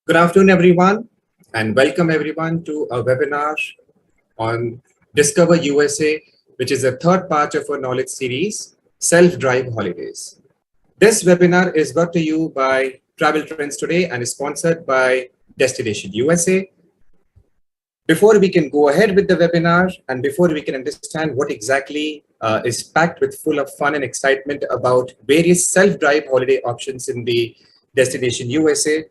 Good afternoon, everyone, and welcome everyone to a webinar on Discover USA, which is the third part of our knowledge series, Self-Drive Holidays. This webinar is brought to you by Travel Trends Today and is sponsored by Destination USA. Before we can go ahead with the webinar and before we can understand what exactly is packed with full of fun and excitement about various self-drive holiday options in the Destination USA,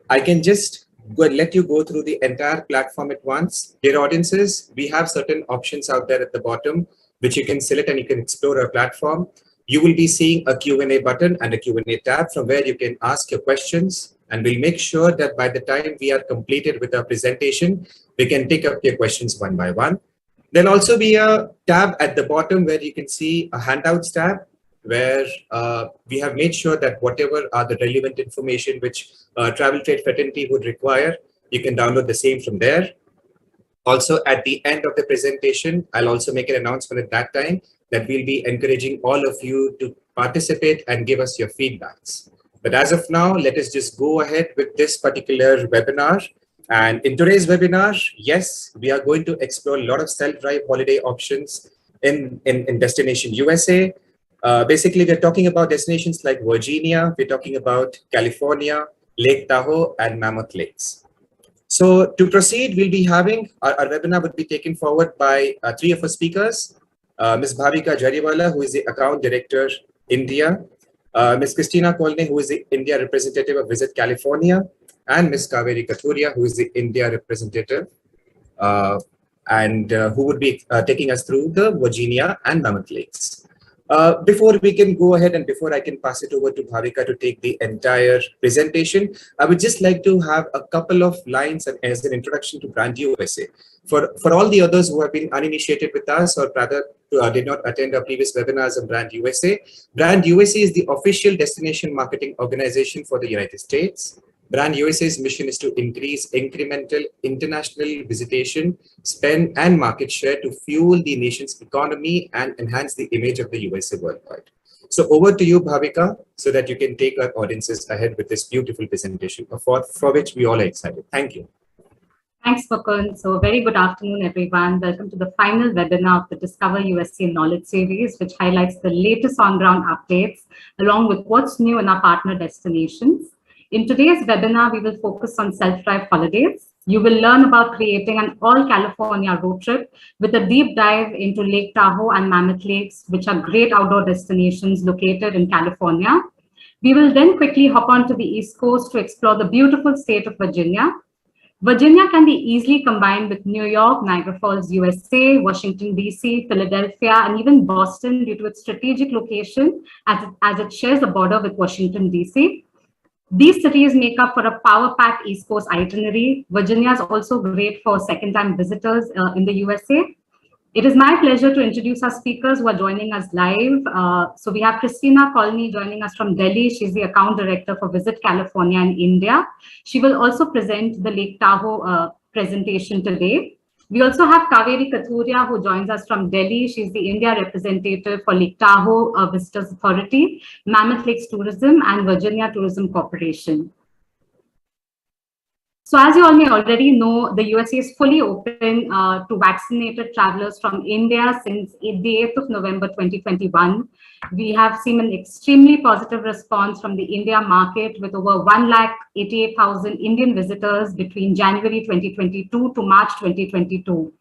I can just go and let you go through the entire platform at once. Dear audiences, we have certain options out there at the bottom, which you can select and you can explore our platform. You will be seeing a Q&A button and a Q&A tab from where you can ask your questions. And we'll make sure that by the time we are completed with our presentation, we can take up your questions one by one. There'll also be a tab at the bottom where you can see a handouts tab, where we have made sure that whatever are the relevant information which Travel Trade Fraternity would require, you can download the same from there. Also, at the end of the presentation, I'll also make an announcement at that time that we'll be encouraging all of you to participate and give us your feedbacks. But as of now, let us just go ahead with this particular webinar. And in today's webinar, yes, we are going to explore a lot of self-drive holiday options in Destination USA. Basically, we're talking about destinations like Virginia, we're talking about California, Lake Tahoe, and Mammoth Lakes. So to proceed, we'll be having, our webinar would be taken forward by three of our speakers, Ms. Bhavika Jariwala, who is the Account Director, India, Ms. Christina Kolne, who is the India representative of Visit California, and Ms. Kaveri Kathuria, who is the India representative, and who would be taking us through the Virginia and Mammoth Lakes. Before we can go ahead and before I can pass it over to Bhavika to take the entire presentation, I would just like to have a couple of lines as an introduction to Brand USA. For all the others who have been uninitiated with us or rather did not attend our previous webinars on Brand USA, Brand USA is the official destination marketing organization for the United States. Brand USA's mission is to increase incremental international visitation, spend, and market share to fuel the nation's economy and enhance the image of the USA worldwide. So over to you, Bhavika, so that you can take our audiences ahead with this beautiful presentation, for which we all are excited. Thank you. Thanks, Mukund. So very good afternoon, everyone. Welcome to the final webinar of the Discover USA Knowledge Series, which highlights the latest on-ground updates, along with what's new in our partner destinations. In today's webinar, we will focus on self-drive holidays. You will learn about creating an all-California road trip with a deep dive into Lake Tahoe and Mammoth Lakes, which are great outdoor destinations located in California. We will then quickly hop onto the East Coast to explore the beautiful state of Virginia. Virginia can be easily combined with New York, Niagara Falls, USA, Washington, DC, Philadelphia, and even Boston due to its strategic location as it shares a border with Washington, DC. These cities make up for a power-packed East Coast itinerary. Virginia is also great for second-time visitors in the USA. It is my pleasure to introduce our speakers who are joining us live. So we have Christina Kolne joining us from Delhi. She's the Account Director for Visit California in India. She will also present the Lake Tahoe presentation today. We also have Kaveri Kathuria, who joins us from Delhi. She's the India representative for Lake Tahoe Visitors Authority, Mammoth Lakes Tourism, and Virginia Tourism Corporation. So as you all may already know, the USA is fully open to vaccinated travelers from India since the 8th of November 2021. We have seen an extremely positive response from the India market with over 1,88,000 Indian visitors between January 2022 to March 2022.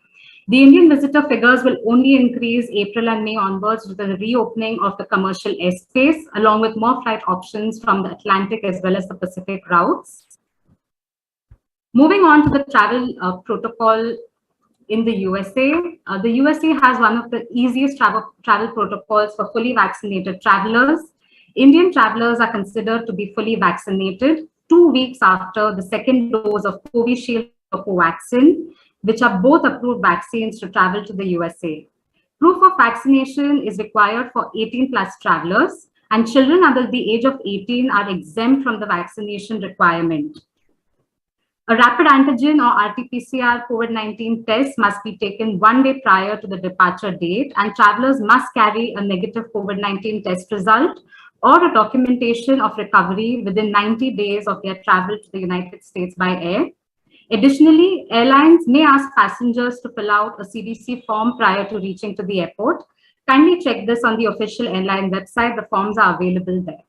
The Indian visitor figures will only increase April and May onwards with the reopening of the commercial airspace, along with more flight options from the Atlantic as well as the Pacific routes. Moving on to the travel protocol in the USA. The USA has one of the easiest travel protocols for fully vaccinated travelers. Indian travelers are considered to be fully vaccinated 2 weeks after the second dose of Covishield or Covaxin, which are both approved vaccines to travel to the USA. Proof of vaccination is required for 18+ travelers, and children under the age of 18 are exempt from the vaccination requirement. A rapid antigen or RT-PCR COVID-19 test must be taken 1 day prior to the departure date, and travelers must carry a negative COVID-19 test result or a documentation of recovery within 90 days of their travel to the United States by air. Additionally, airlines may ask passengers to fill out a CDC form prior to reaching to the airport. Kindly check this on the official airline website. The forms are available there.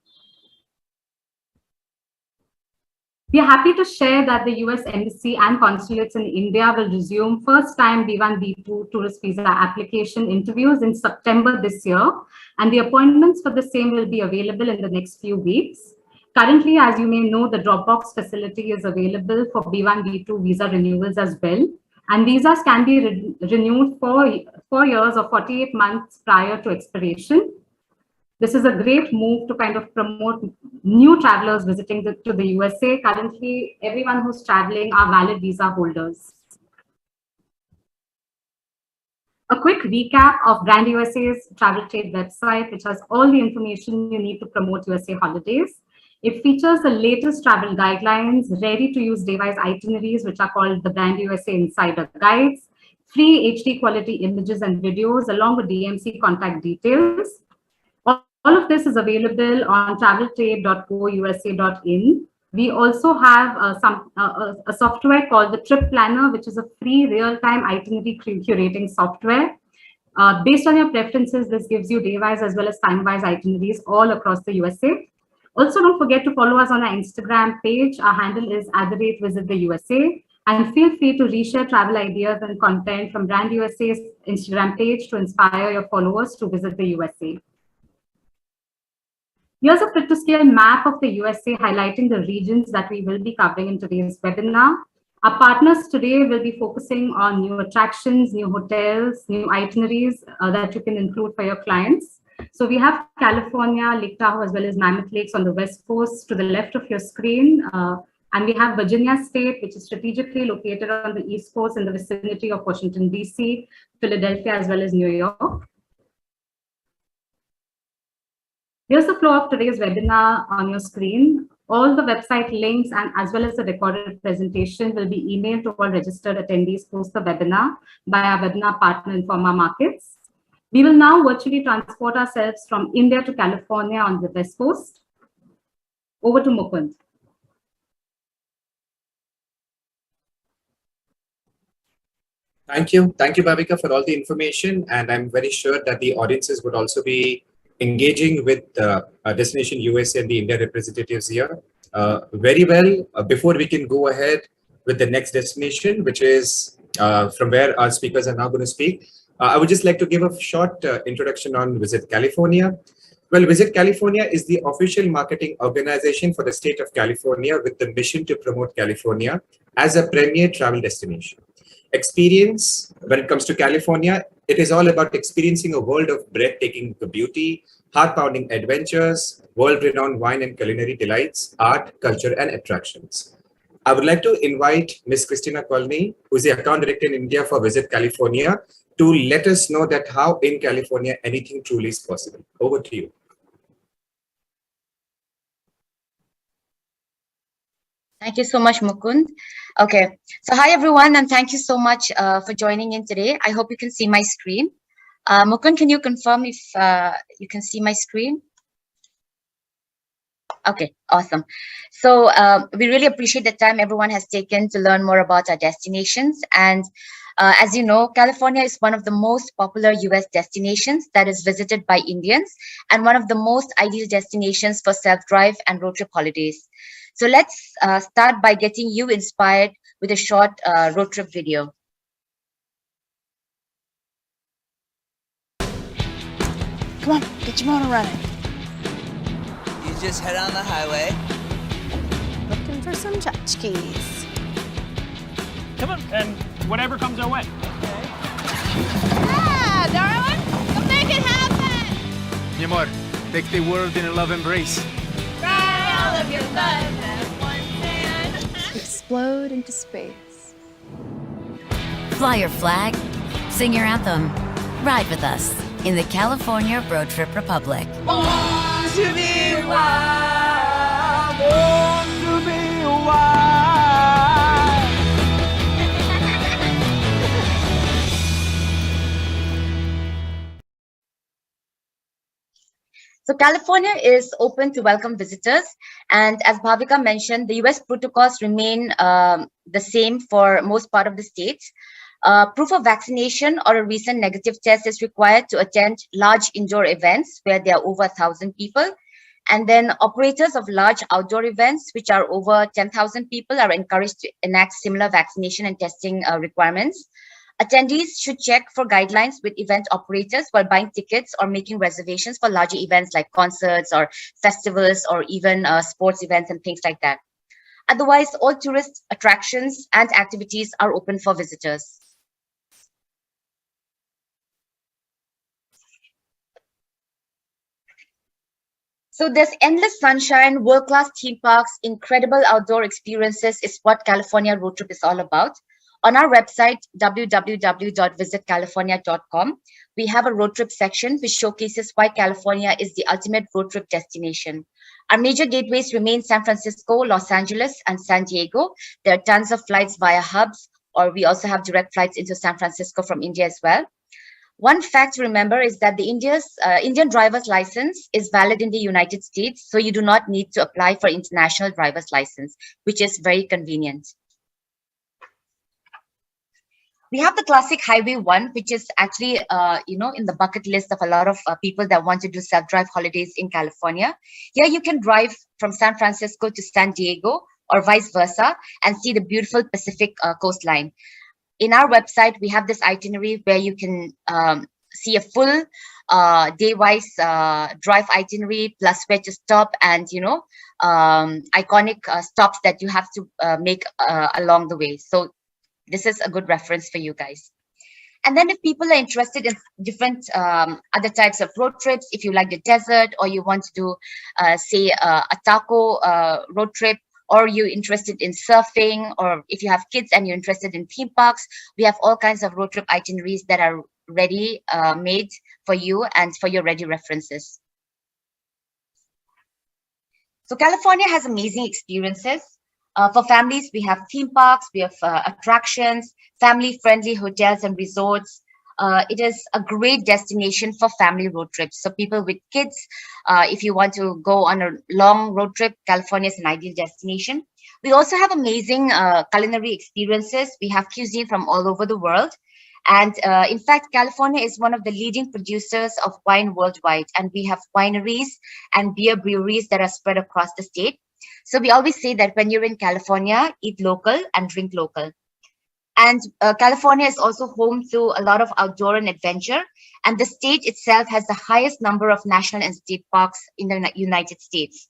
We are happy to share that the US Embassy and consulates in India will resume first-time B1, B2 tourist visa application interviews in September this year, and the appointments for the same will be available in the next few weeks. Currently, as you may know, the Dropbox facility is available for B1, B2 visa renewals as well, and visas can be renewed for 4 years or 48 months prior to expiration. This is a great move to kind of promote new travelers visiting to the USA. Currently, everyone who's traveling are valid visa holders. A quick recap of Brand USA's travel trade website, which has all the information you need to promote USA holidays. It features the latest travel guidelines, ready-to-use device itineraries, which are called the Brand USA Insider Guides, free HD quality images and videos, along with DMC contact details. All of this is available on traveltrade.gousa.in. We also have a software called the Trip Planner, which is a free real-time itinerary curating software. Based on your preferences, this gives you day-wise as well as time-wise itineraries all across the USA. Also, don't forget to follow us on our Instagram page. Our handle is @visittheusa. And feel free to reshare travel ideas and content from Brand USA's Instagram page to inspire your followers to visit the USA. Here's a fit-to-scale map of the USA highlighting the regions that we will be covering in today's webinar. Our partners today will be focusing on new attractions, new hotels, new itineraries that you can include for your clients. So we have California, Lake Tahoe, as well as Mammoth Lakes on the West Coast to the left of your screen. And we have Virginia State, which is strategically located on the East Coast in the vicinity of Washington, DC, Philadelphia, as well as New York. Here's the flow of today's webinar on your screen. All the website links and as well as the recorded presentation will be emailed to all registered attendees post the webinar by our webinar partner Informa Markets. We will now virtually transport ourselves from India to California on the West Coast. Over to Mukund. Thank you. Thank you, Bhavika, for all the information. And I'm very sure that the audiences would also be engaging with Destination USA and the India representatives here very well. Before we can go ahead with the next destination, which is from where our speakers are now going to speak, I would just like to give a short introduction on Visit California. Well, Visit California is the official marketing organization for the state of California with the mission to promote California as a premier travel destination. Experience, when it comes to California, it is all about experiencing a world of breathtaking beauty, heart-pounding adventures, world-renowned wine and culinary delights, art, culture, and attractions. I would like to invite Ms. Christina Colney, who is the account director in India for Visit California, to let us know that how in California anything truly is possible. Over to you. Thank you so much, Mukund. Okay, so hi everyone, and thank you so much for joining in today. I hope you can see my screen. Mukund, can you confirm if you can see my screen? Okay, awesome. So we really appreciate the time everyone has taken to learn more about our destinations. And as you know, California is one of the most popular US destinations that is visited by Indians and one of the most ideal destinations for self-drive and road trip holidays. So let's start by getting you inspired with a short road trip video. Come on, get your motor running. You just head on the highway. Looking for some tchotchkes. Come on, and whatever comes our way. Yeah, darling, come make it happen. Mi amor, take the world in a love embrace. Fly all of your love at one hand. Explode into space. Fly your flag, sing your anthem, ride with us in the California Road Trip Republic. Born to be wild, born to be wild. So California is open to welcome visitors. And as Bhavika mentioned, the US protocols remain the same for most part of the states. Proof of vaccination or a recent negative test is required to attend large indoor events where there are over 1,000 people. And then operators of large outdoor events, which are over 10,000 people, are encouraged to enact similar vaccination and testing requirements. Attendees should check for guidelines with event operators while buying tickets or making reservations for larger events like concerts or festivals or even sports events and things like that. Otherwise, all tourist attractions and activities are open for visitors. So there's endless sunshine, world-class theme parks, incredible outdoor experiences is what California Road Trip is all about. On our website, www.visitcalifornia.com, we have a road trip section which showcases why California is the ultimate road trip destination. Our major gateways remain San Francisco, Los Angeles, and San Diego. There are tons of flights via hubs, or we also have direct flights into San Francisco from India as well. One fact to remember is that the Indian driver's license is valid in the United States, so you do not need to apply for international driver's license, which is very convenient. We have the classic Highway 1, which is actually, in the bucket list of a lot of people that want to do self-drive holidays in California. Here you can drive from San Francisco to San Diego or vice versa and see the beautiful Pacific coastline. In our website, we have this itinerary where you can see a full day-wise drive itinerary plus where to stop and, iconic stops that you have to make along the way. So this is a good reference for you guys. And then if people are interested in different other types of road trips, if you like the desert or you want to do, say, a taco road trip, or you're interested in surfing, or if you have kids and you're interested in theme parks, we have all kinds of road trip itineraries that are ready, made for you and for your ready references. So California has amazing experiences. For families, we have theme parks, we have attractions, family-friendly hotels and resorts. It is a great destination for family road trips. So people with kids, if you want to go on a long road trip, California is an ideal destination. We also have amazing culinary experiences. We have cuisine from all over the world. And in fact, California is one of the leading producers of wine worldwide. And we have wineries and beer breweries that are spread across the state. So we always say that when you're in California, eat local and drink local. And California is also home to a lot of outdoor and adventure. And the state itself has the highest number of national and state parks in the United States.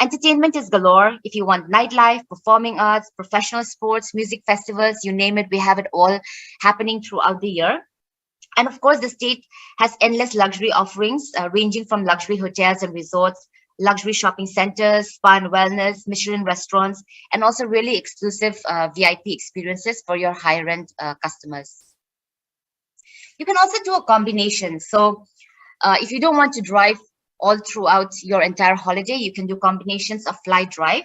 Entertainment is galore. If you want nightlife, performing arts, professional sports, music festivals, you name it, we have it all happening throughout the year. And of course, the state has endless luxury offerings, ranging from luxury hotels and resorts, luxury shopping centers, spa and wellness, Michelin restaurants, and also really exclusive VIP experiences for your higher end customers. You can also do a combination. So if you don't want to drive all throughout your entire holiday, you can do combinations of fly drive.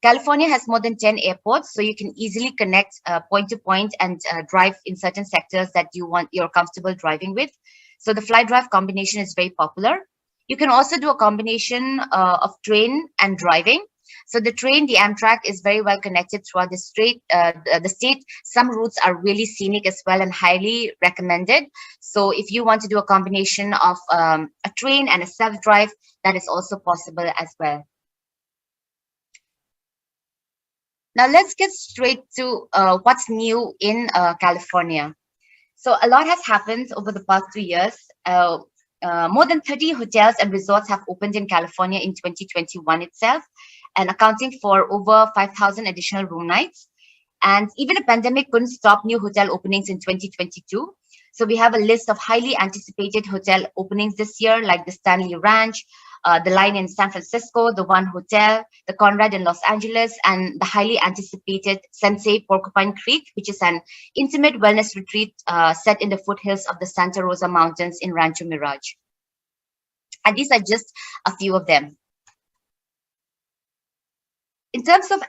California has more than 10 airports, so you can easily connect point to point and drive in certain sectors that you're comfortable driving with. So the fly drive combination is very popular. You can also do a combination of train and driving. So the train, the Amtrak, is very well connected throughout the state. Some routes are really scenic as well and highly recommended. So if you want to do a combination of a train and a self-drive, that is also possible as well. Now let's get straight to what's new in California. So a lot has happened over the past 2 years. More than 30 hotels and resorts have opened in California in 2021 itself, and accounting for over 5,000 additional room nights. And even a pandemic couldn't stop new hotel openings in 2022. So we have a list of highly anticipated hotel openings this year, like the Stanley Ranch, the Line in San Francisco, the One Hotel, the Conrad in Los Angeles, and the highly anticipated Sensei Porcupine Creek, which is an intimate wellness retreat set in the foothills of the Santa Rosa Mountains in Rancho Mirage. And these are just a few of them. In terms of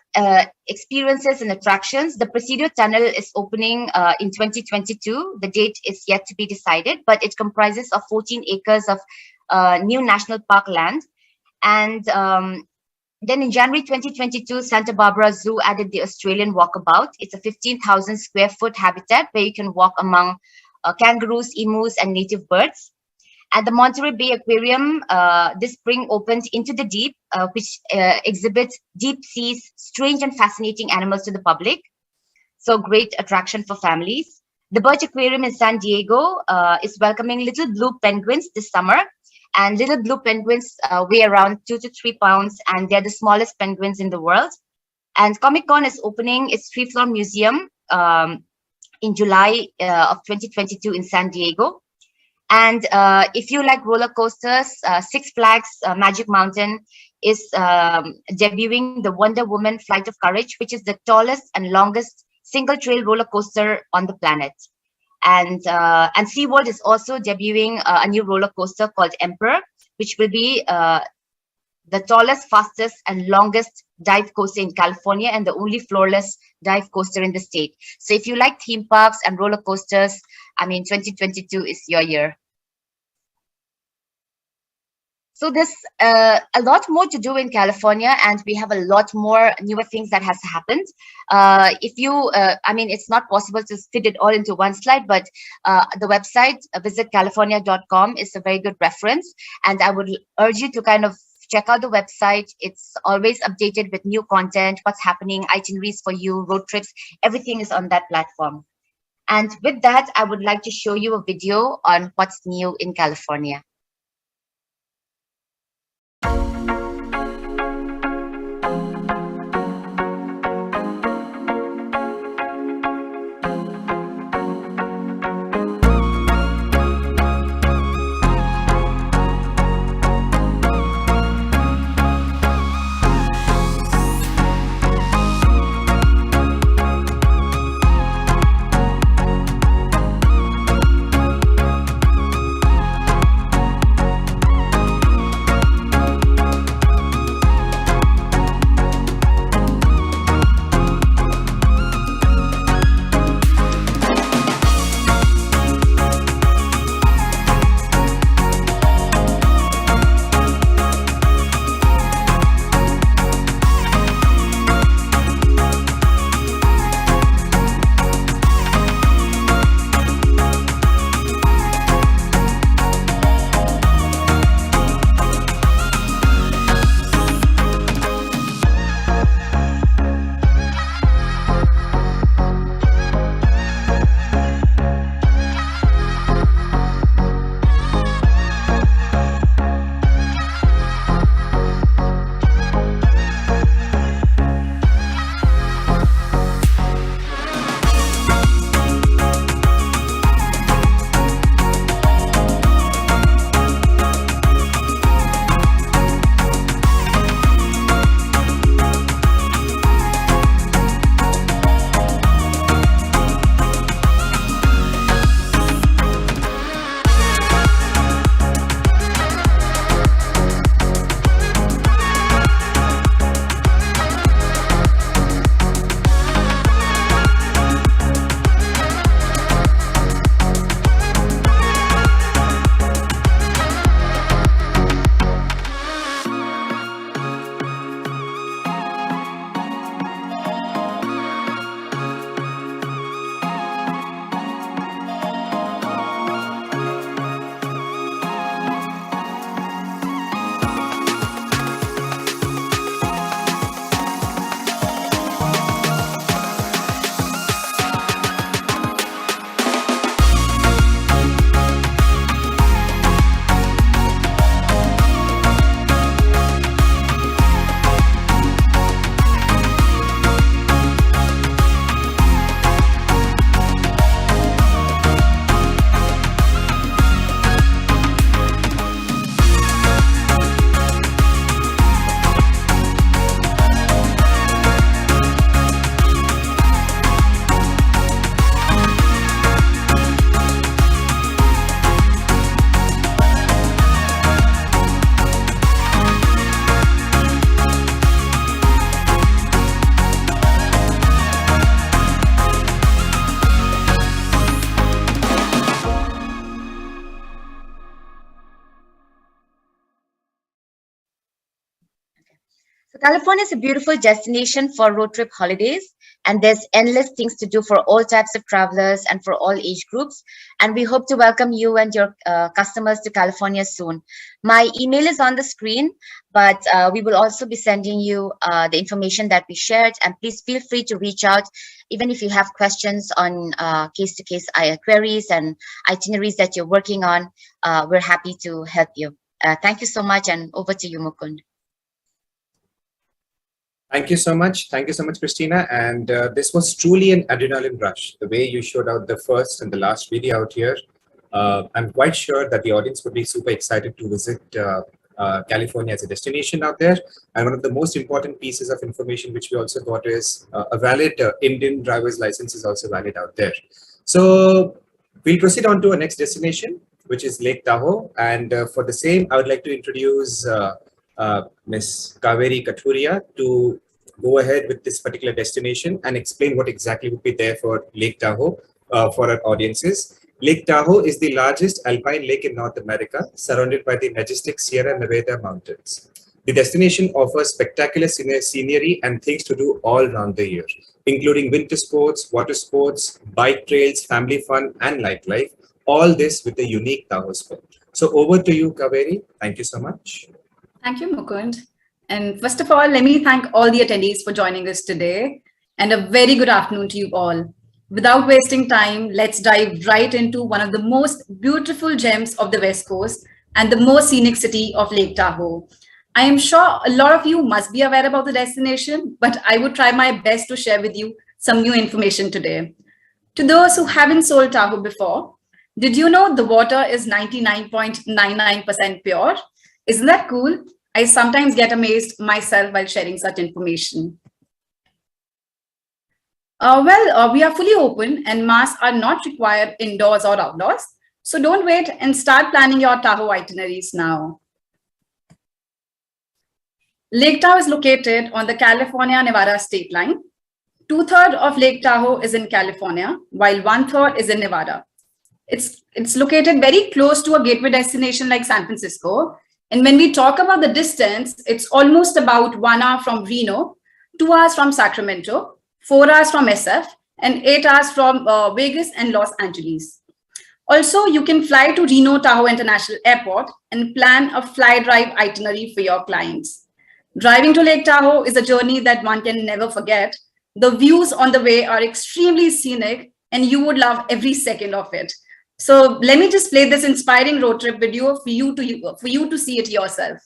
experiences and attractions, the Presidio Tunnel is opening in 2022. The date is yet to be decided, but it comprises of 14 acres of new national park land. And then in January 2022, Santa Barbara Zoo added the Australian Walkabout. It's a 15,000 square foot habitat where you can walk among kangaroos, emus, and native birds. At the Monterey Bay Aquarium, this spring opened Into the Deep, which exhibits deep seas, strange and fascinating animals to the public. So great attraction for families. The Birch Aquarium in San Diego is welcoming little blue penguins this summer. And little blue penguins weigh around 2 to 3 pounds, and they're the smallest penguins in the world. And Comic-Con is opening its 3-floor museum in July of 2022 in San Diego. And if you like roller coasters, Six Flags Magic Mountain is debuting the Wonder Woman Flight of Courage, which is the tallest and longest single trail roller coaster on the planet. And SeaWorld is also debuting a new roller coaster called Emperor, which will be the tallest, fastest, and longest dive coaster in California and the only floorless dive coaster in the state. So if you like theme parks and roller coasters, I mean, 2022 is your year. So there's a lot more to do in California, and we have a lot more newer things that has happened. If you, I mean, it's not possible to fit it all into one slide, but the website, visitcalifornia.com, is a very good reference. And I would urge you to kind of check out the website. It's always updated with new content, what's happening, itineraries for you, road trips, everything is on that platform. And with that, I would like to show you a video on what's new in California. So California is a beautiful destination for road trip holidays, and there's endless things to do for all types of travelers and for all age groups. And we hope to welcome you and your customers to California soon. My email is on the screen, but we will also be sending you the information that we shared. And please feel free to reach out, even if you have questions on case-to-case queries and itineraries that you're working on. We're happy to help you. Thank you so much, and over to you, Mukund. Thank you so much. Thank you so much, Christina. And this was truly an adrenaline rush. The way you showed out the first and the last video out here, I'm quite sure that the audience would be super excited to visit California as a destination out there. And one of the most important pieces of information which we also got is a valid Indian driver's license is also valid out there. So we'll proceed on to our next destination, which is Lake Tahoe. And for the same, I would like to introduce Ms. Kaveri Kathuria to go ahead with this particular destination and explain what exactly would be there for Lake Tahoe for our audiences. Lake Tahoe is the largest alpine lake in North America, surrounded by the majestic Sierra Nevada mountains. The destination offers spectacular scenery and things to do all around the year, including winter sports, water sports, bike trails, family fun, and nightlife. All this with a unique Tahoe spin. So over to you, Kaveri. Thank you so much. Thank you, Mukund. And first of all, let me thank all the attendees for joining us today, and a very good afternoon to you all. Without wasting time, let's dive right into one of the most beautiful gems of the West Coast and the most scenic city of Lake Tahoe. I am sure a lot of you must be aware about the destination, but I would try my best to share with you some new information today. To those who haven't sold Tahoe before, did you know the water is 99.99% pure? Isn't that cool? I sometimes get amazed myself while sharing such information. We are fully open and masks are not required indoors or outdoors. So don't wait and start planning your Tahoe itineraries now. Lake Tahoe is located on the California-Nevada state line. 2/3 of Lake Tahoe is in California, while 1/3 is in Nevada. It's located very close to a gateway destination like San Francisco. And when we talk about the distance, it's almost about 1 hour from Reno, 2 hours from Sacramento, 4 hours from SF, and 8 hours from Vegas and Los Angeles. Also, you can fly to Reno Tahoe International Airport and plan a fly drive itinerary for your clients. Driving to Lake Tahoe is a journey that one can never forget. The views on the way are extremely scenic, and you would love every second of it. So let me just play this inspiring road trip video for you to see it yourself.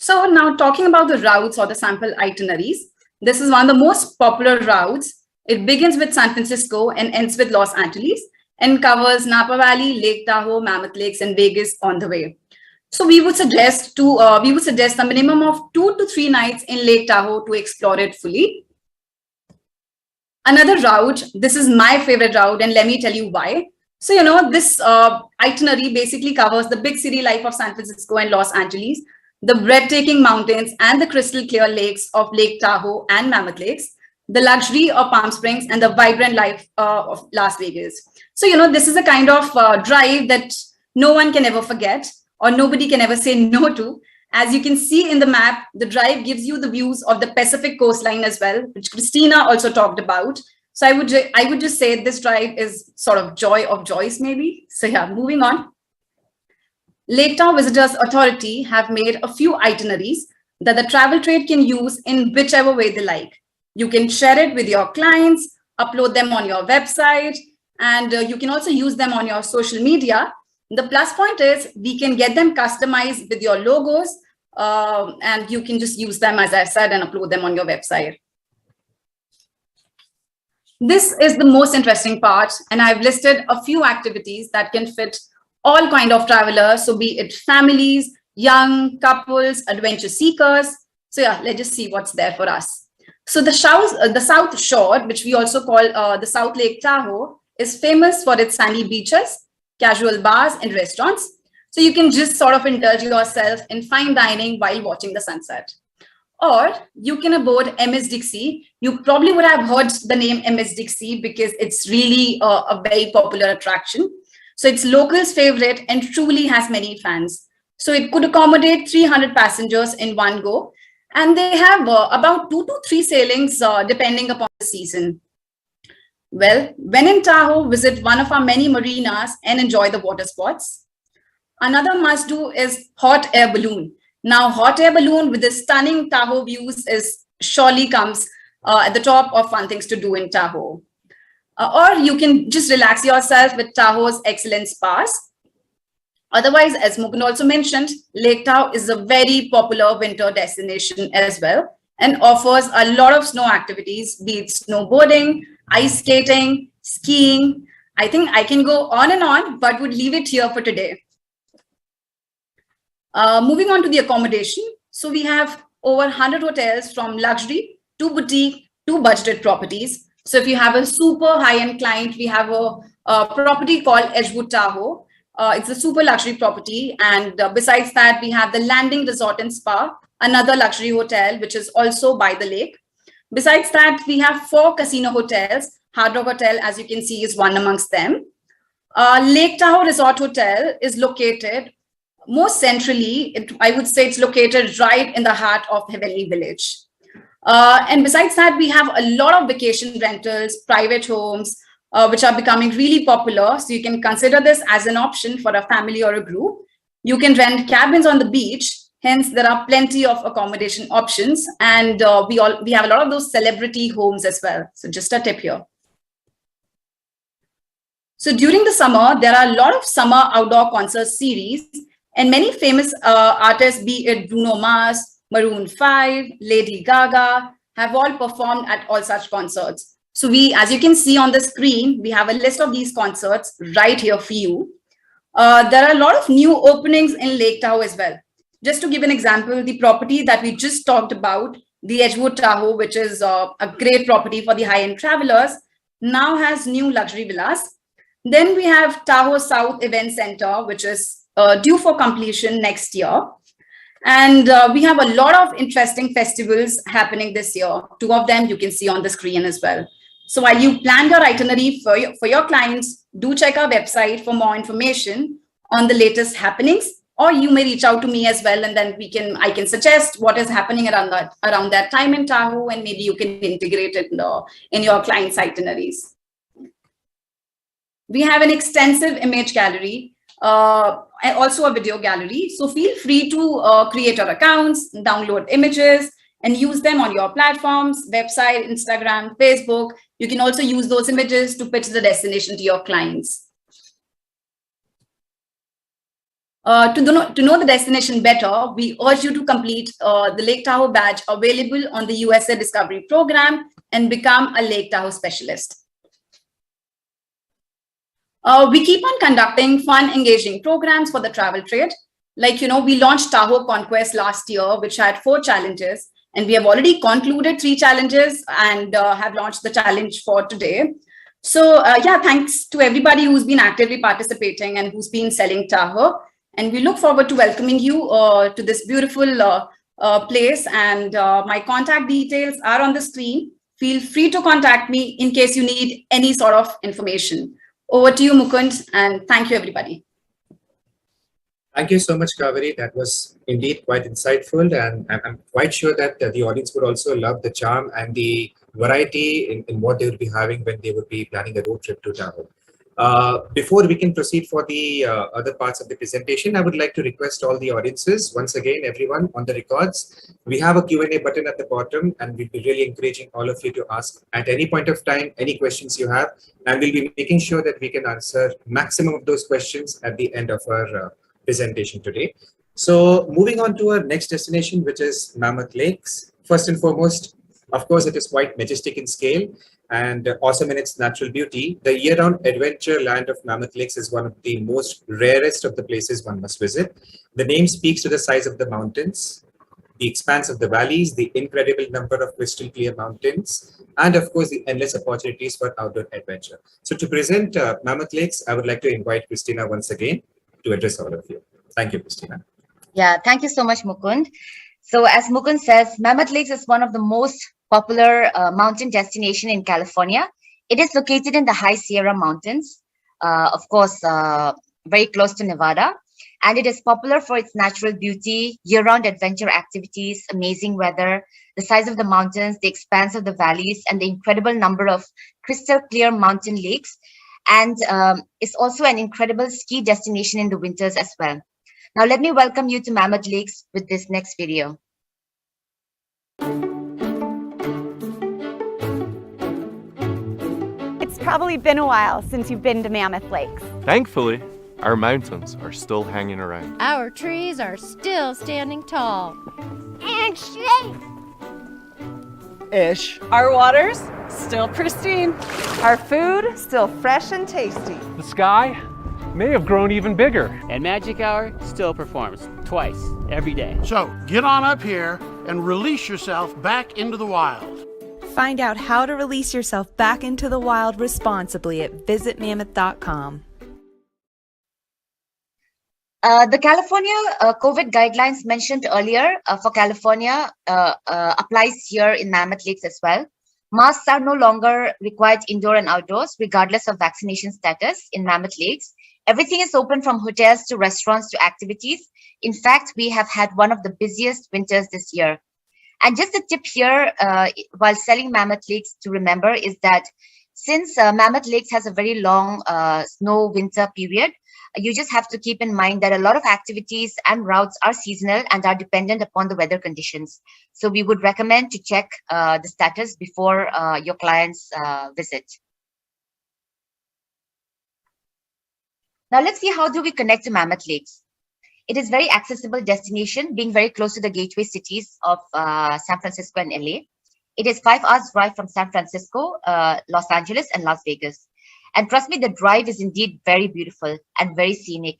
So now talking about the routes or the sample itineraries, this is one of the most popular routes. It begins with San Francisco and ends with Los Angeles and covers Napa Valley, Lake Tahoe, Mammoth Lakes, and Vegas on the way. So we would suggest a minimum of 2 to 3 nights in Lake Tahoe to explore it fully. Another route, this is my favorite route, and let me tell you why. So, this itinerary basically covers the big city life of San Francisco and Los Angeles, the breathtaking mountains and the crystal clear lakes of Lake Tahoe and Mammoth Lakes, the luxury of Palm Springs, and the vibrant life of Las Vegas. So, this is a kind of drive that no one can ever forget or nobody can ever say no to. As you can see in the map, the drive gives you the views of the Pacific coastline as well, which Christina also talked about. So I would just say this drive is sort of joy of joys, maybe. So yeah, moving on. Lake Tahoe Visitors Authority have made a few itineraries that the travel trade can use in whichever way they like. You can share it with your clients, upload them on your website, and you can also use them on your social media. The plus point is we can get them customized with your logos, and you can just use them, as I said, and upload them on your website. This is the most interesting part, and I've listed a few activities that can fit all kind of travelers. So be it families, young couples, adventure seekers. So yeah, let's just see what's there for us. So the South Shore, which we also call the South Lake Tahoe, is famous for its sandy beaches, casual bars, and restaurants. So you can just sort of indulge yourself in fine dining while watching the sunset. Or you can aboard MS Dixie. You probably would have heard the name MS Dixie because it's really a very popular attraction. So it's locals' favorite and truly has many fans. So it could accommodate 300 passengers in one go. And they have about 2 to 3 sailings depending upon the season. Well, when in Tahoe, visit one of our many marinas and enjoy the water sports. Another must-do is hot air balloon. Now, hot air balloon with the stunning Tahoe views is surely comes at the top of fun things to do in Tahoe. Or you can just relax yourself with Tahoe's excellent spas. Otherwise, as Mukund also mentioned, Lake Tahoe is a very popular winter destination as well and offers a lot of snow activities, be it snowboarding, ice skating, skiing. I think I can go on and on, but would leave it here for today. Moving on to the accommodation. So we have over 100 hotels from luxury to boutique to budgeted properties. So if you have a super high-end client, we have a property called Edgewood Tahoe. It's a super luxury property. And besides that, we have the Landing Resort and Spa, another luxury hotel, which is also by the lake. Besides that, we have 4 casino hotels. Hard Rock Hotel, as you can see, is one amongst them. Lake Tahoe Resort Hotel is located most centrally. I would say it's located right in the heart of Heavenly Village. And besides that, we have a lot of vacation rentals, private homes, which are becoming really popular. So you can consider this as an option for a family or a group. You can rent cabins on the beach. Hence, there are plenty of accommodation options. And we have a lot of those celebrity homes as well. So just a tip here. So during the summer, there are a lot of summer outdoor concert series. And many famous artists, be it Bruno Mars, Maroon 5, Lady Gaga, have all performed at all such concerts. So as you can see on the screen, we have a list of these concerts right here for you. There are a lot of new openings in Lake Tahoe as well. Just to give an example, the property that we just talked about, the Edgewood Tahoe, which is a great property for the high-end travelers, now has new luxury villas. Then we have Tahoe South Event Center, which is due for completion next year. And we have a lot of interesting festivals happening this year. 2 of them you can see on the screen as well. So while you plan your itinerary for your clients, do check our website for more information on the latest happenings, or you may reach out to me as well, and then I can suggest what is happening around that time in Tahoe, and maybe you can integrate it in your client's itineraries. We have an extensive image gallery, and also a video gallery. So feel free to create your accounts, download images, and use them on your platforms, website, Instagram, Facebook. You can also use those images to pitch the destination to your clients. To know the destination better, we urge you to complete the Lake Tahoe badge available on the USA Discovery Program and become a Lake Tahoe specialist. We keep on conducting fun, engaging programs for the travel trade. Like, we launched Tahoe Conquest last year, which had 4 challenges, and we have already concluded 3 challenges and have launched the challenge for today. So yeah, thanks to everybody who's been actively participating and who's been selling Tahoe. And we look forward to welcoming you to this beautiful place. And my contact details are on the screen. Feel free to contact me in case you need any sort of information. Over to you, Mukund, and thank you, everybody. Thank you so much, Kaveri. That was indeed quite insightful, and I'm quite sure that the audience would also love the charm and the variety in what they would be having when they would be planning a road trip to Tahoe. Before we can proceed for the other parts of the presentation, I would like to request all the audiences, once again, everyone on the records, we have a Q&A button at the bottom, and we'll be really encouraging all of you to ask at any point of time, any questions you have, and we'll be making sure that we can answer maximum of those questions at the end of our presentation today. So moving on to our next destination, which is Mammoth Lakes. First and foremost, of course, it is quite majestic in scale. and awesome in its natural beauty, the year-round adventure land of Mammoth Lakes is one of the most rarest of the places one must visit. The name speaks to the size of the mountains, the expanse of the valleys, the incredible number of crystal clear mountains, and of course, the endless opportunities for outdoor adventure. So to present Mammoth Lakes, I would like to invite Christina once again to address all of you. Thank you, Christina. Yeah, thank you so much, Mukund. So as Mukund says, Mammoth Lakes is one of the most popular mountain destination in California. It is located in the high Sierra Mountains, of course, very close to Nevada. And it is popular for its natural beauty, year-round adventure activities, amazing weather, the size of the mountains, the expanse of the valleys, and the incredible number of crystal clear mountain lakes. And it's also an incredible ski destination in the winters as well. Now, let me welcome you to Mammoth Lakes with this next video. It's probably been a while since you've been to Mammoth Lakes. Thankfully, our mountains are still hanging around. Our trees are still standing tall. And straight. Ish. Our waters still pristine. Our food still fresh and tasty. The sky may have grown even bigger. And Magic Hour still performs twice every day. So get on up here and release yourself back into the wild. Find out how to release yourself back into the wild responsibly at visitmammoth.com. The California COVID guidelines mentioned earlier for California applies here in Mammoth Lakes as well. Masks are no longer required indoor and outdoors, regardless of vaccination status in Mammoth Lakes. Everything is open from hotels to restaurants to activities. In fact, we have had one of the busiest winters this year. And just a tip here, while selling Mammoth Lakes to remember is that since Mammoth Lakes has a very long snow winter period, you just have to keep in mind that a lot of activities and routes are seasonal and are dependent upon the weather conditions. So we would recommend to check the status before your clients visit. Now let's see, how do we connect to Mammoth Lakes? It is very accessible destination, being very close to the gateway cities of San Francisco and LA. It is 5 hours drive from San Francisco, Los Angeles, and Las Vegas. And trust me, the drive is indeed very beautiful and very scenic.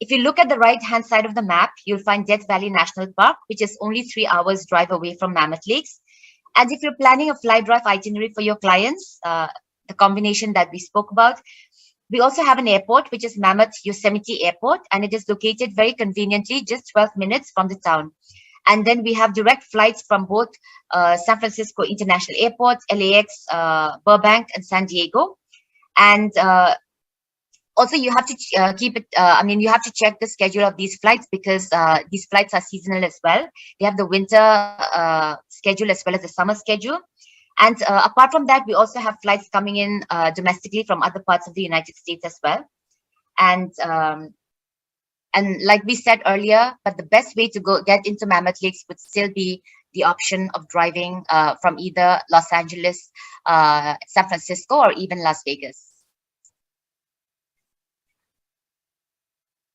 If you look at the right-hand side of the map, you'll find Death Valley National Park, which is only 3 hours drive away from Mammoth Lakes. And if you're planning a fly drive itinerary for your clients, the combination that we spoke about, we also have an airport, which is Mammoth Yosemite Airport, and it is located very conveniently, just 12 minutes from the town. And then we have direct flights from both San Francisco International Airport, LAX, Burbank, and San Diego. And also you have to keep it, you have to check the schedule of these flights because these flights are seasonal as well. They have the winter schedule as well as the summer schedule. And apart from that, we also have flights coming in domestically from other parts of the United States as well. And like we said earlier, but the best way to get into Mammoth Lakes would still be the option of driving from either Los Angeles, San Francisco, or even Las Vegas.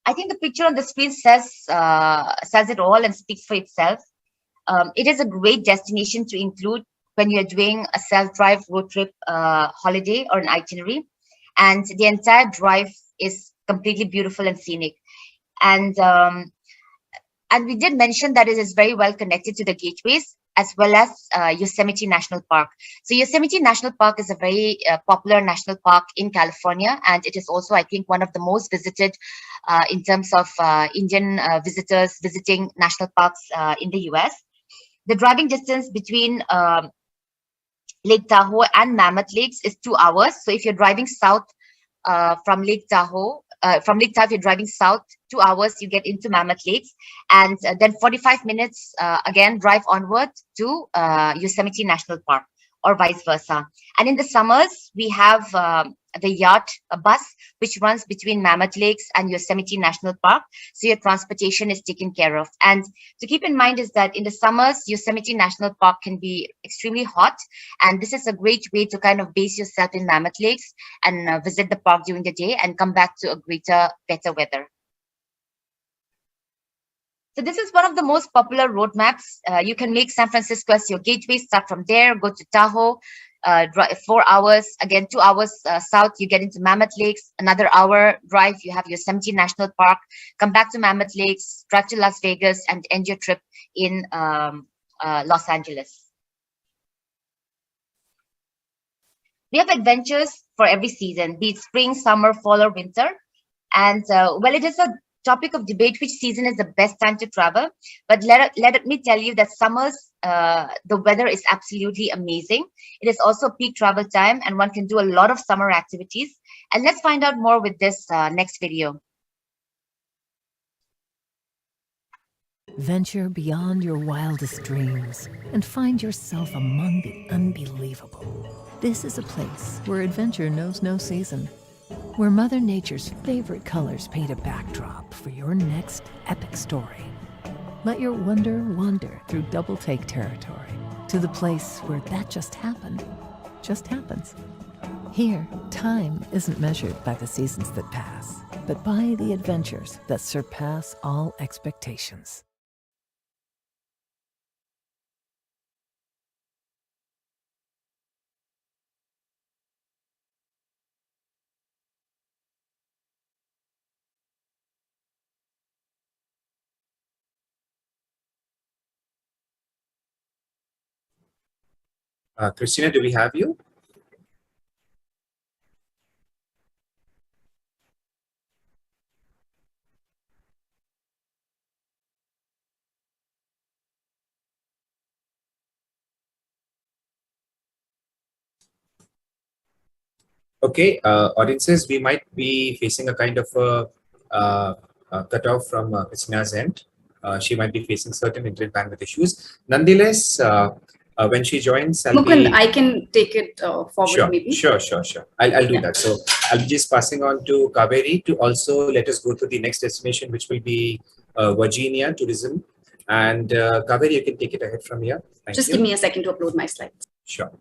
I think the picture on the screen says it all and speaks for itself. It is a great destination to include when you're doing a self-drive road trip holiday or an itinerary. And the entire drive is completely beautiful and scenic. And we did mention that it is very well connected to the gateways as well as Yosemite National Park. So Yosemite National Park is a very popular national park in California, and it is also, I think, one of the most visited in terms of Indian visitors visiting national parks in the US. The driving distance between Lake Tahoe and Mammoth Lakes is 2 hours. So if you're driving south from Lake Tahoe, if you're driving south 2 hours, you get into Mammoth Lakes, and then 45 minutes again drive onward to Yosemite National Park, or vice versa. And in the summers, we have the yacht bus, which runs between Mammoth Lakes and Yosemite National Park. So your transportation is taken care of. And to keep in mind is that in the summers, Yosemite National Park can be extremely hot. And this is a great way to kind of base yourself in Mammoth Lakes and visit the park during the day and come back to a better weather. So this is one of the most popular road maps. You can make San Francisco as your gateway, start from there, go to Tahoe, 4 hours, again 2 hours south, you get into Mammoth Lakes. Another hour drive, you have Yosemite National Park. Come back to Mammoth Lakes, drive to Las Vegas, and end your trip in Los Angeles. We have adventures for every season, be it spring, summer, fall, or winter. And well, it is a topic of debate which season is the best time to travel. But let me tell you that summers, the weather is absolutely amazing. It is also peak travel time, and one can do a lot of summer activities. And let's find out more with this next video. Venture beyond your wildest dreams and find yourself among the unbelievable. This is a place where adventure knows no season, where Mother Nature's favorite colors paint a backdrop for your next epic story. Let your wonder wander through double take territory to the place where that just happened, just happens. Here, time isn't measured by the seasons that pass, but by the adventures that surpass all expectations. Christina, do we have you? Okay, audiences, we might be facing a kind of a cutoff from Christina's end. She might be facing certain internet bandwidth issues. Nonetheless, when she joins, Mukund, I can take it forward, sure, maybe. Sure. I'll do that. So I'll be just passing on to Kaveri to also let us go to the next destination, which will be Virginia tourism. And Kaveri, you can take it ahead from here. Thank you. Just give me a second to upload my slides. Sure.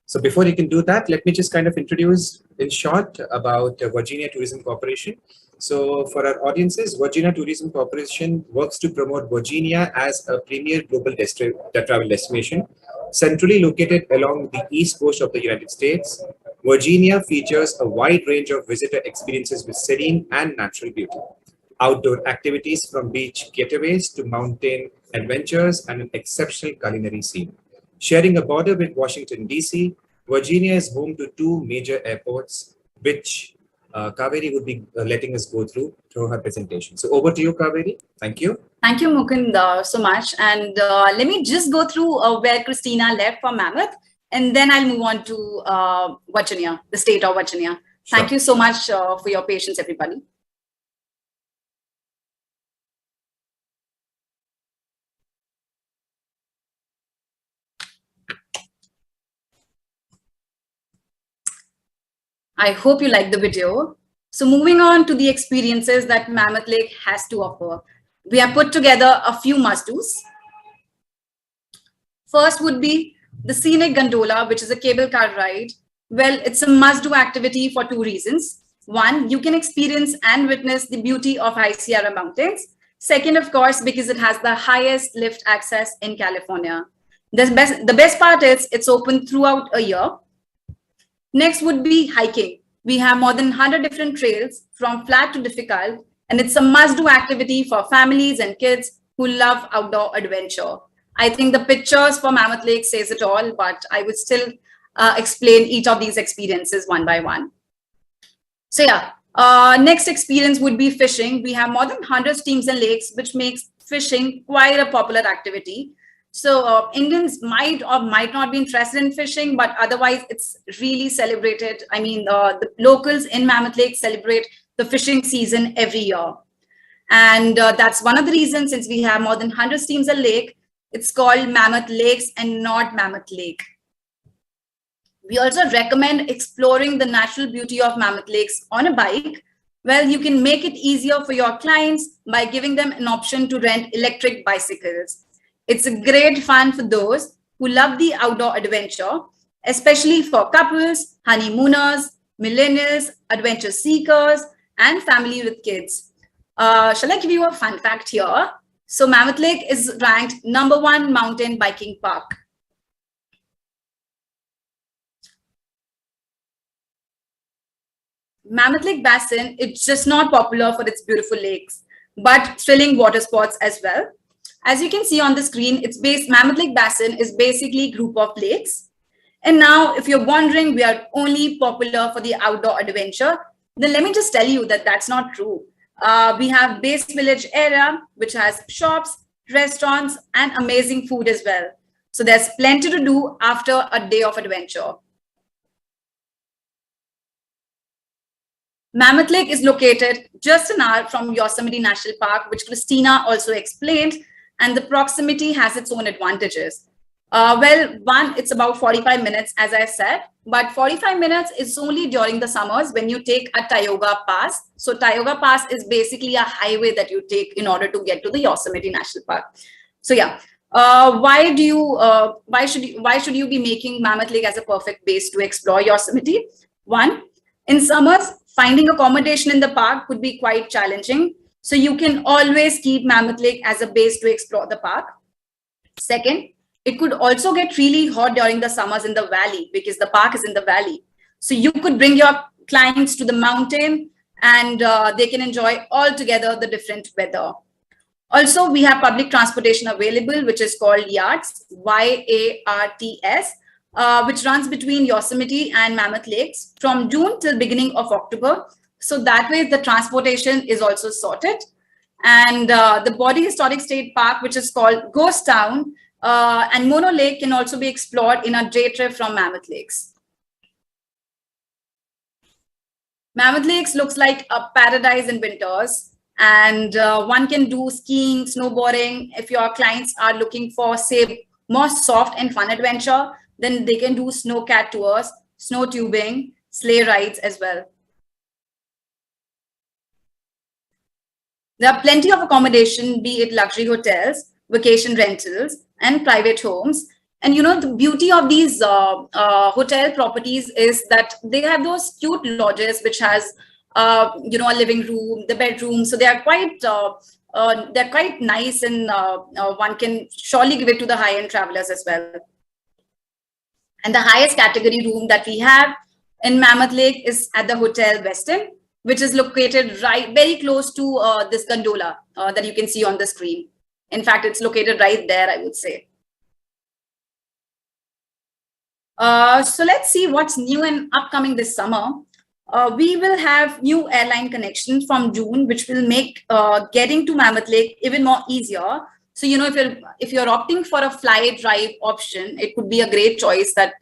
So before you can do that, let me just kind of introduce in short about Virginia Tourism Corporation. So for our audiences, Virginia Tourism Corporation works to promote Virginia as a premier global travel destination. Centrally located along the east coast of the United States, Virginia features a wide range of visitor experiences with serene and natural beauty. Outdoor activities from beach getaways to mountain adventures and an exceptional culinary scene. Sharing a border with Washington, D.C., Virginia is home to two major airports, which Kaveri would be letting us go through her presentation. So over to you, Kaveri. Thank you. Thank you, Mukund, so much. And let me just go through where Christina left for Mammoth, and then I'll move on to Virginia, the state of Virginia. Sure. Thank you so much for your patience, everybody. I hope you like the video. So moving on to the experiences that Mammoth Lake has to offer. We have put together a few must-dos. First would be the scenic gondola, which is a cable car ride. Well, it's a must-do activity for two reasons. One, you can experience and witness the beauty of High Sierra Mountains. Second, of course, because it has the highest lift access in California. The best part is it's open throughout a year. Next would be hiking. We have more than 100 different trails from flat to difficult, and it's a must-do activity for families and kids who love outdoor adventure. I think the pictures for Mammoth Lake says it all, but I would still explain each of these experiences one by one. So yeah, next experience would be fishing. We have more than 100 streams and lakes, which makes fishing quite a popular activity. So Indians might or might not be interested in fishing, but otherwise it's really celebrated. I mean, the locals in Mammoth Lake celebrate the fishing season every year. And that's one of the reasons, since we have more than 100 streams a lake, it's called Mammoth Lakes and not Mammoth Lake. We also recommend exploring the natural beauty of Mammoth Lakes on a bike. Well, you can make it easier for your clients by giving them an option to rent electric bicycles. It's a great fun for those who love the outdoor adventure, especially for couples, honeymooners, millennials, adventure seekers, and family with kids. Shall I give you a fun fact here? So Mammoth Lake is ranked #1 mountain biking park. Mammoth Lake Basin, it's just not popular for its beautiful lakes, but thrilling water sports as well. As you can see on the screen, Mammoth Lake Basin is basically a group of lakes. And now, if you're wondering, we are only popular for the outdoor adventure, then let me just tell you that that's not true. We have Base Village area, which has shops, restaurants, and amazing food as well. So there's plenty to do after a day of adventure. Mammoth Lake is located just an hour from Yosemite National Park, which Christina also explained, and the proximity has its own advantages. It's about 45 minutes, as I said, but 45 minutes is only during the summers when you take a Tioga Pass. So Tioga Pass is basically a highway that you take in order to get to the Yosemite National Park. So yeah, why should you be making Mammoth Lake as a perfect base to explore Yosemite? One, in summers, finding accommodation in the park could be quite challenging. So you can always keep Mammoth Lake as a base to explore the park. Second, it could also get really hot during the summers in the valley because the park is in the valley. So you could bring your clients to the mountain and they can enjoy all together the different weather. Also, we have public transportation available, which is called YARTS, Y-A-R-T-S, which runs between Yosemite and Mammoth Lakes from June till beginning of October. So that way the transportation is also sorted. And the Body Historic State Park, which is called Ghost Town, and Mono Lake can also be explored in a day trip from Mammoth Lakes. Mammoth Lakes looks like a paradise in winters, and one can do skiing, snowboarding. If your clients are looking for, say, more soft and fun adventure, then they can do snowcat tours, snow tubing, sleigh rides as well. There are plenty of accommodation, be it luxury hotels, vacation rentals, and private homes. And you know, the beauty of these hotel properties is that they have those cute lodges which has you know, a living room, the bedroom. So they are quite nice, and one can surely give it to the high-end travelers as well. And the highest category room that we have in Mammoth Lake is at the Hotel Westin, which is located very close to this gondola that you can see on the screen. In fact, it's located right there, I would say. So let's see what's new and upcoming this summer. We will have new airline connections from June, which will make getting to Mammoth Lake even more easier. So, you know, if you're opting for a fly drive option, it could be a great choice that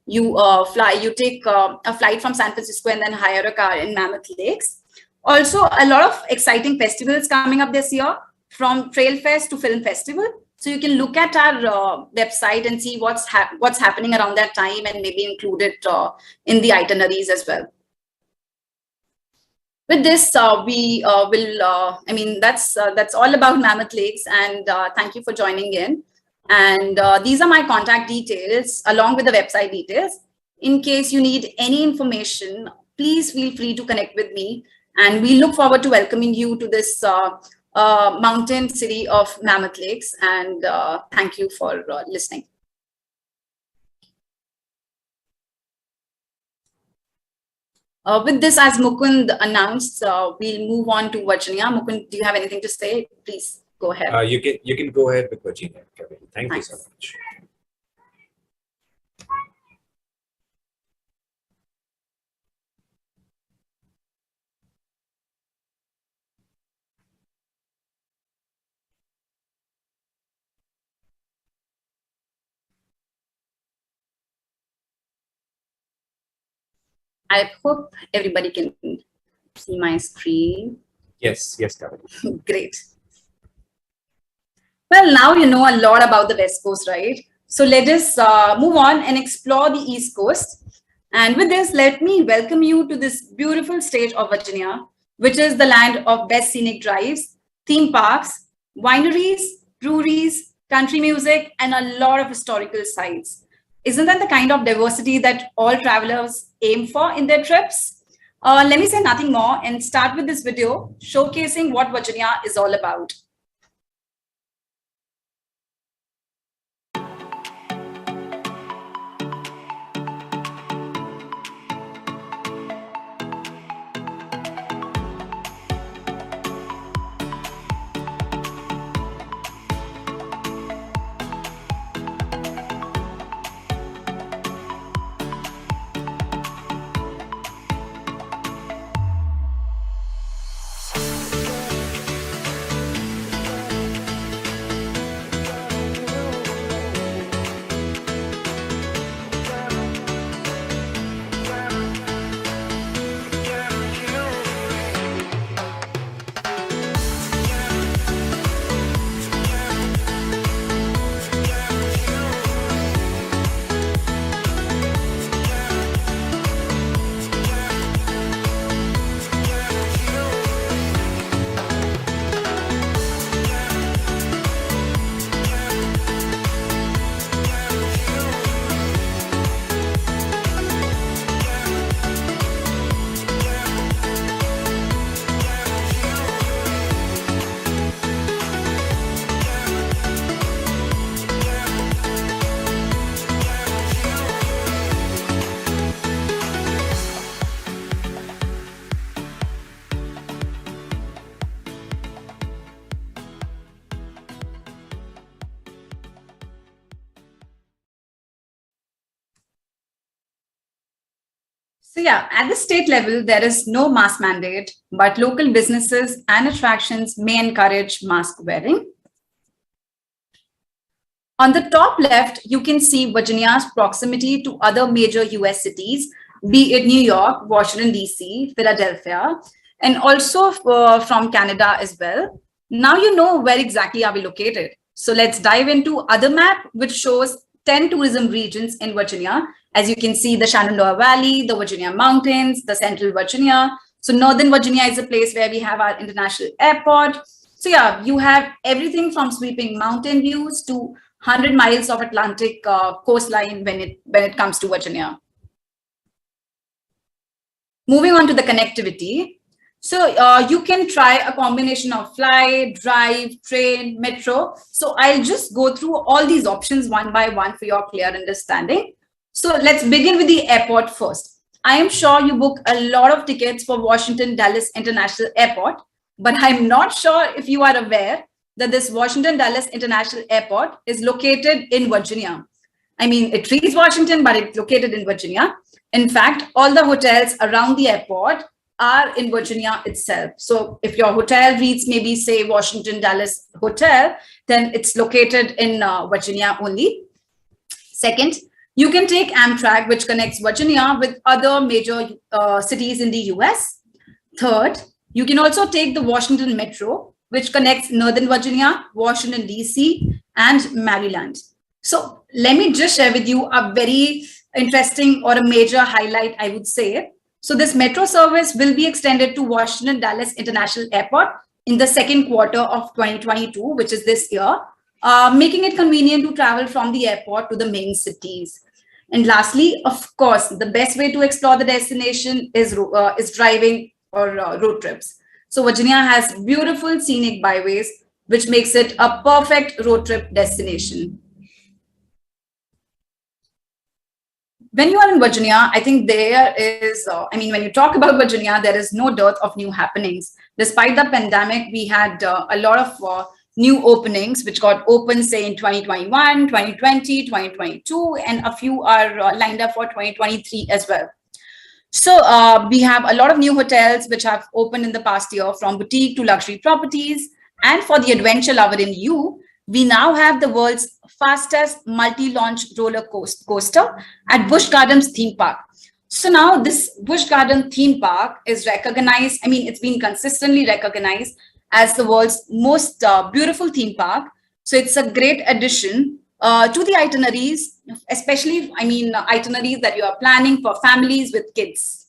you take a flight from San Francisco and then hire a car in Mammoth Lakes. Also, a lot of exciting festivals coming up this year, from Trail Fest to Film Festival. So you can look at our website and see what's happening around that time and maybe include it in the itineraries as well. With this, we will, I mean, that's all about Mammoth Lakes, and thank you for joining in. And these are my contact details along with the website details. In case you need any information, please feel free to connect with me. And we look forward to welcoming you to this mountain city of Mammoth Lakes. And thank you for listening. With this, as Mukund announced, we'll move on to Virginia. Mukund, do you have anything to say? Please go ahead. You can go ahead with Virginia. Thank you so much. I hope everybody can see my screen. Yes, Kaveri. Great. Well, now you know a lot about the West Coast, right? So let us move on and explore the East Coast. And with this, let me welcome you to this beautiful state of Virginia, which is the land of best scenic drives, theme parks, wineries, breweries, country music, and a lot of historical sites. Isn't that the kind of diversity that all travelers aim for in their trips? Let me say nothing more and start with this video showcasing what Virginia is all about. So yeah, at the state level, there is no mask mandate, but local businesses and attractions may encourage mask wearing. On the top left, you can see Virginia's proximity to other major US cities, be it New York, Washington, DC, Philadelphia, and also from Canada as well. Now you know where exactly are we located. So let's dive into other map, which shows 10 tourism regions in Virginia. As you can see, the Shenandoah Valley, the Virginia Mountains, the Central Virginia. So Northern Virginia is a place where we have our international airport. So yeah, you have everything from sweeping mountain views to 100 miles of Atlantic coastline when it comes to Virginia. Moving on to the connectivity. So you can try a combination of fly, drive, train, metro. So I'll just go through all these options one by one for your clear understanding. So let's begin with the airport first. I am sure you book a lot of tickets for Washington Dulles International Airport, but I'm not sure if you are aware that this Washington Dulles International Airport is located in Virginia. I mean, it reads Washington, but it's located in Virginia. In fact, all the hotels around the airport are in Virginia itself. So if your hotel reads maybe say Washington Dulles Hotel, then it's located in Virginia only. Second, you can take Amtrak, which connects Virginia with other major cities in the US. Third, you can also take the Washington Metro, which connects Northern Virginia, Washington, DC, and Maryland. So let me just share with you a very interesting or a major highlight, I would say. So this metro service will be extended to Washington Dulles International Airport in the second quarter of 2022, which is this year, making it convenient to travel from the airport to the main cities. And lastly, of course, the best way to explore the destination is driving or road trips. So Virginia has beautiful scenic byways, which makes it a perfect road trip destination. When you are in Virginia, I think there is, when you talk about Virginia, there is no dearth of new happenings. Despite the pandemic, we had a lot of new openings, which got open, say, in 2021, 2020, 2022, and a few are lined up for 2023 as well. So we have a lot of new hotels which have opened in the past year, from boutique to luxury properties. And for the adventure lover in you, we now have the world's fastest multi-launch roller coaster at Busch Gardens theme park. So now this Busch Garden theme park is recognized, it's been consistently recognized as the world's most beautiful theme park. So it's a great addition to the itineraries, especially, itineraries that you are planning for families with kids.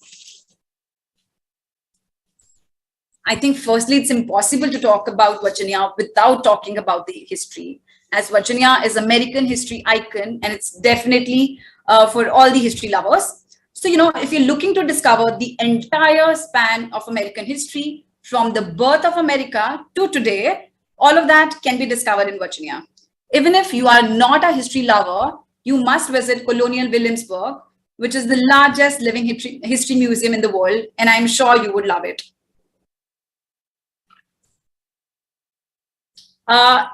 I think firstly, it's impossible to talk about Virginia without talking about the history, as Virginia is American history icon, and it's definitely for all the history lovers. So, if you're looking to discover the entire span of American history, from the birth of America to today, all of that can be discovered in Virginia. Even if you are not a history lover, you must visit Colonial Williamsburg, which is the largest living history museum in the world, and I'm sure you would love it.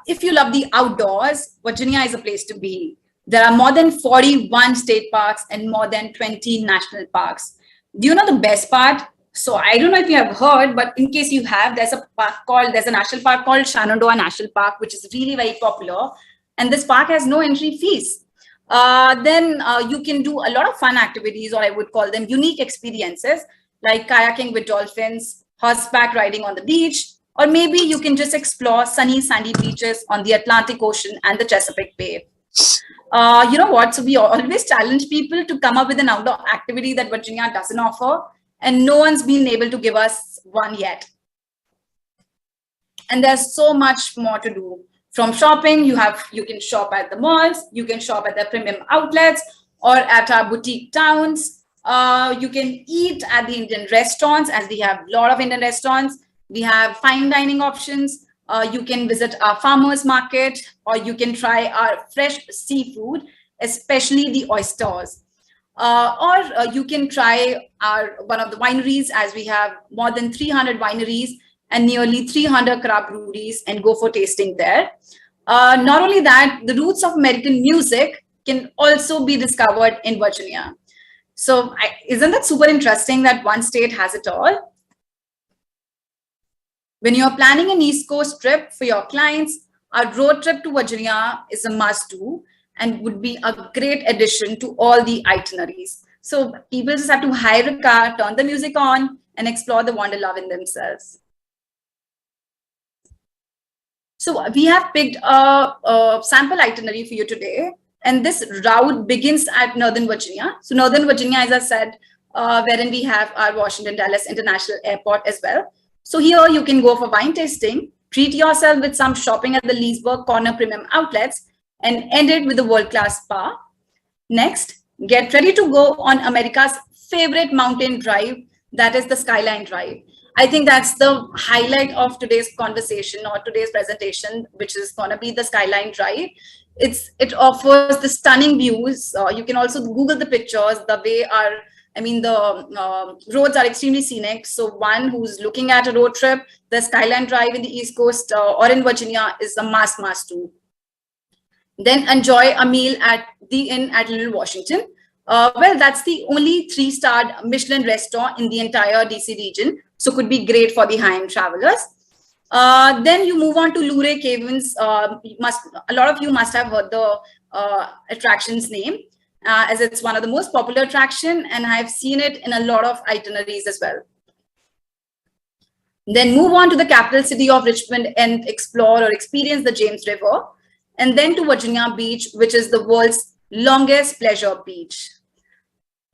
If you love the outdoors, Virginia is a place to be. There are more than 41 state parks and more than 20 national parks. Do you know the best part? So I don't know if you have heard, but in case you have, there's a national park called Shenandoah National Park, which is really very popular. And this park has no entry fees. Then you can do a lot of fun activities, or I would call them unique experiences, like kayaking with dolphins, horseback riding on the beach, or maybe you can just explore sunny, sandy beaches on the Atlantic Ocean and the Chesapeake Bay. You know what? So we always challenge people to come up with an outdoor activity that Virginia doesn't offer, and no one's been able to give us one yet. And there's so much more to do. From shopping, you can shop at the malls, you can shop at the premium outlets or at our boutique towns. You can eat at the Indian restaurants, as we have a lot of Indian restaurants. We have fine dining options. You can visit our farmers market, or you can try our fresh seafood, especially the oysters. Or you can try one of the wineries, as we have more than 300 wineries and nearly 300 craft breweries, and go for tasting there. Not only that, the roots of American music can also be discovered in Virginia. So isn't that super interesting that one state has it all? When you're planning an East Coast trip for your clients, a road trip to Virginia is a must-do and would be a great addition to all the itineraries. So people just have to hire a car, turn the music on, and explore the Wonderlove in themselves. So we have picked a sample itinerary for you today. And this route begins at Northern Virginia. So Northern Virginia, as I said, wherein we have our Washington Dulles International Airport as well. So here you can go for wine tasting, treat yourself with some shopping at the Leesburg Corner Premium Outlets, and end it with a world-class spa. Next, get ready to go on America's favorite mountain drive, that is the Skyline Drive. I think that's the highlight of today's conversation or today's presentation, which is going to be the Skyline Drive. It offers the stunning views. You can also Google the pictures. The way the roads are extremely scenic. So one who's looking at a road trip, the Skyline Drive in the East Coast or in Virginia is a must do. Then enjoy a meal at the Inn at Little Washington. Well, that's the only 3-star Michelin restaurant in the entire DC region. So could be great for the high-end travelers. Then you move on to Luray Caverns. A lot of you must have heard the attraction's name, as it's one of the most popular attraction, and I've seen it in a lot of itineraries as well. Then move on to the capital city of Richmond and explore or experience the James River. And then to Virginia Beach, which is the world's longest pleasure beach.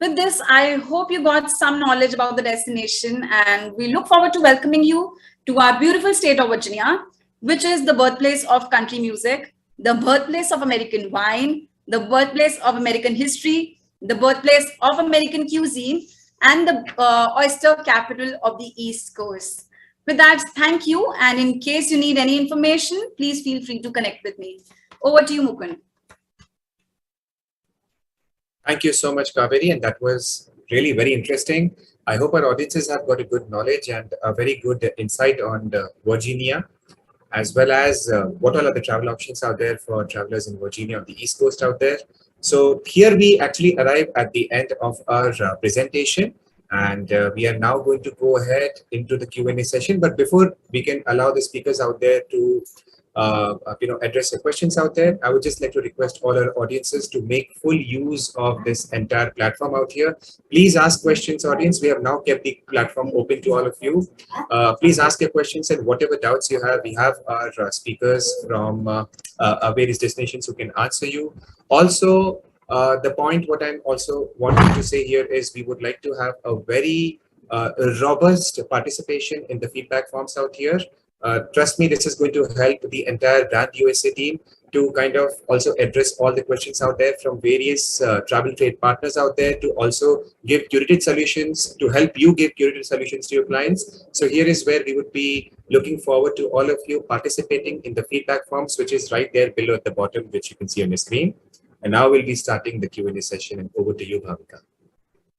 With this, I hope you got some knowledge about the destination, and we look forward to welcoming you to our beautiful state of Virginia, which is the birthplace of country music, the birthplace of American wine, the birthplace of American history, the birthplace of American cuisine, and the oyster capital of the East Coast. With that, thank you. And in case you need any information, please feel free to connect with me. Over to you, Mukund. Thank you so much, Kaveri, and that was really very interesting. I hope our audiences have got a good knowledge and a very good insight on Virginia, as well as what all are the travel options out there for travelers in Virginia on the East Coast out there. So here we actually arrive at the end of our presentation, and we are now going to go ahead into the Q&A session. But before we can allow the speakers out there to address the questions out there, I would just like to request all our audiences to make full use of this entire platform out here. Please ask questions, audience. We have now kept the platform open to all of you. Please ask your questions, and whatever doubts you have, we have our speakers from various destinations who can answer you. Also, the point what I'm also wanting to say here is we would like to have a very robust participation in the feedback forms out here. Trust me, this is going to help the entire Brand USA team to kind of also address all the questions out there from various travel trade partners out there, to also give curated solutions, to help you give curated solutions to your clients. So here is where we would be looking forward to all of you participating in the feedback forms, which is right there below at the bottom, which you can see on your screen. And now we'll be starting the Q&A session, and over to you, Bhavika.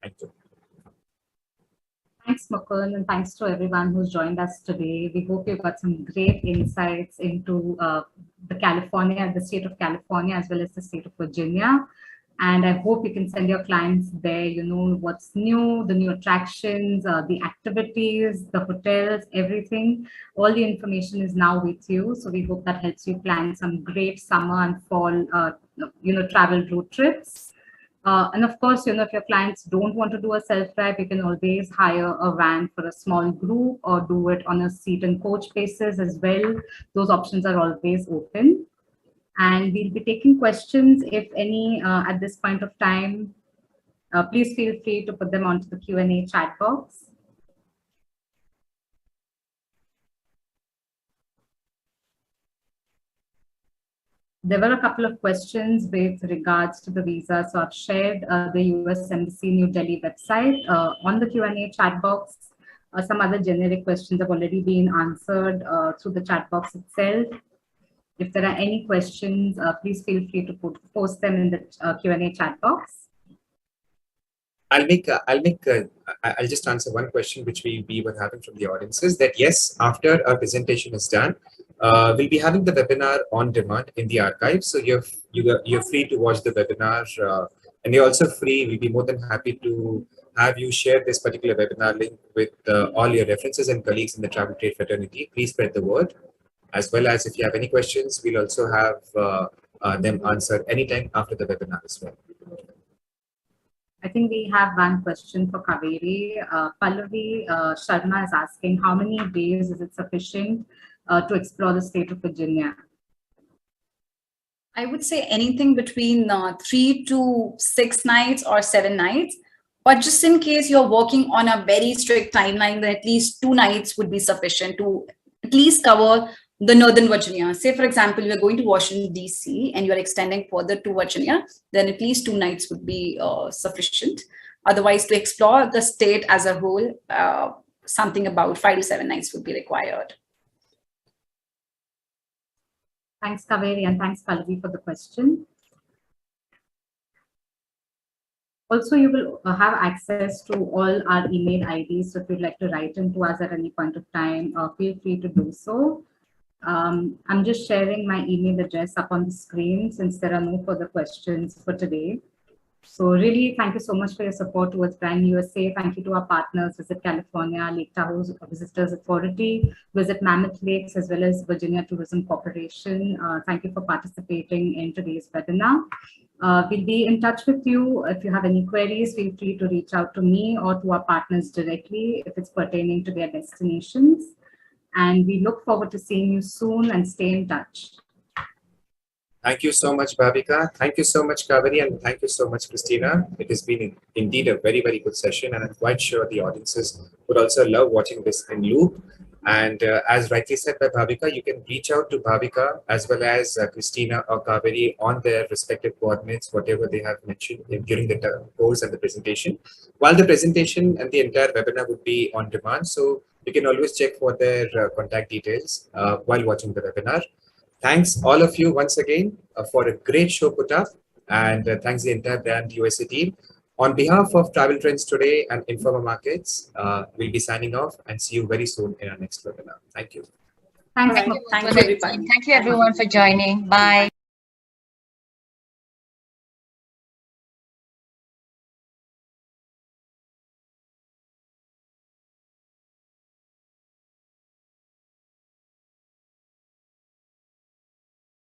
Thank you. Thanks, Mukund, and thanks to everyone who's joined us today. We hope you got some great insights into the state of California, as well as the state of Virginia. And I hope you can send your clients there, you know, what's new, the new attractions, the activities, the hotels, everything. All the information is now with you. So we hope that helps you plan some great summer and fall, travel road trips. And of course, if your clients don't want to do a self-drive, you can always hire a van for a small group or do it on a seat and coach basis as well. Those options are always open. And we'll be taking questions, if any, at this point of time. Please feel free to put them onto the Q&A chat box. There were a couple of questions with regards to the visa. So I've shared the US Embassy New Delhi website on the Q&A chat box. Some other generic questions have already been answered through the chat box itself. If there are any questions, please feel free to post them in the Q&A chat box. I'll just answer one question which we were having from the audiences, that yes, after our presentation is done, we'll be having the webinar on demand in the archive. So you're free to watch the webinar And you're also free. We'll be more than happy to have you share this particular webinar link with all your references and colleagues in the travel trade fraternity. Please spread the word. As well as if you have any questions, we'll also have them answered anytime after the webinar as well. I think we have one question for Kaveri. Pallavi Sharma is asking, how many days is it sufficient to explore the state of Virginia? I would say anything between 3 to 6 nights or 7 nights. But just in case you're working on a very strict timeline, then at least 2 nights would be sufficient to at least cover the Northern Virginia. Say, for example, you're going to Washington, D.C., and you're extending further to Virginia, then at least 2 nights would be sufficient. Otherwise, to explore the state as a whole, something about 5 to 7 nights would be required. Thanks, Kaveri, and thanks, Pallavi, for the question. Also, you will have access to all our email IDs. So if you'd like to write into us at any point of time, feel free to do so. I'm just sharing my email address up on the screen since there are no further questions for today. So really, thank you so much for your support towards Prime USA. Thank you to our partners, Visit California, Lake Tahoe Visitors Authority, Visit Mammoth Lakes, as well as Virginia Tourism Corporation. Thank you for participating in today's webinar. We'll be in touch with you. If you have any queries, feel free to reach out to me or to our partners directly if it's pertaining to their destinations. And we look forward to seeing you soon and stay in touch. Thank you so much, Bhavika. Thank you so much, Kaveri, and thank you so much, Christina. It has been indeed a very, very good session, and I'm quite sure the audiences would also love watching this in loop. And as rightly said by Bhavika, you can reach out to Bhavika as well as Christina or Kaveri on their respective coordinates, whatever they have mentioned during the course and the presentation. While the presentation and the entire webinar would be on demand, so you can always check for their contact details while watching the webinar. Thanks all of you once again for a great show put up, and thanks the entire Brand USA team. On behalf of Travel Trends Today and Informa Markets, we'll be signing off and see you very soon in our next webinar. Thank you. Thanks. Thank you, everyone, for joining. Bye.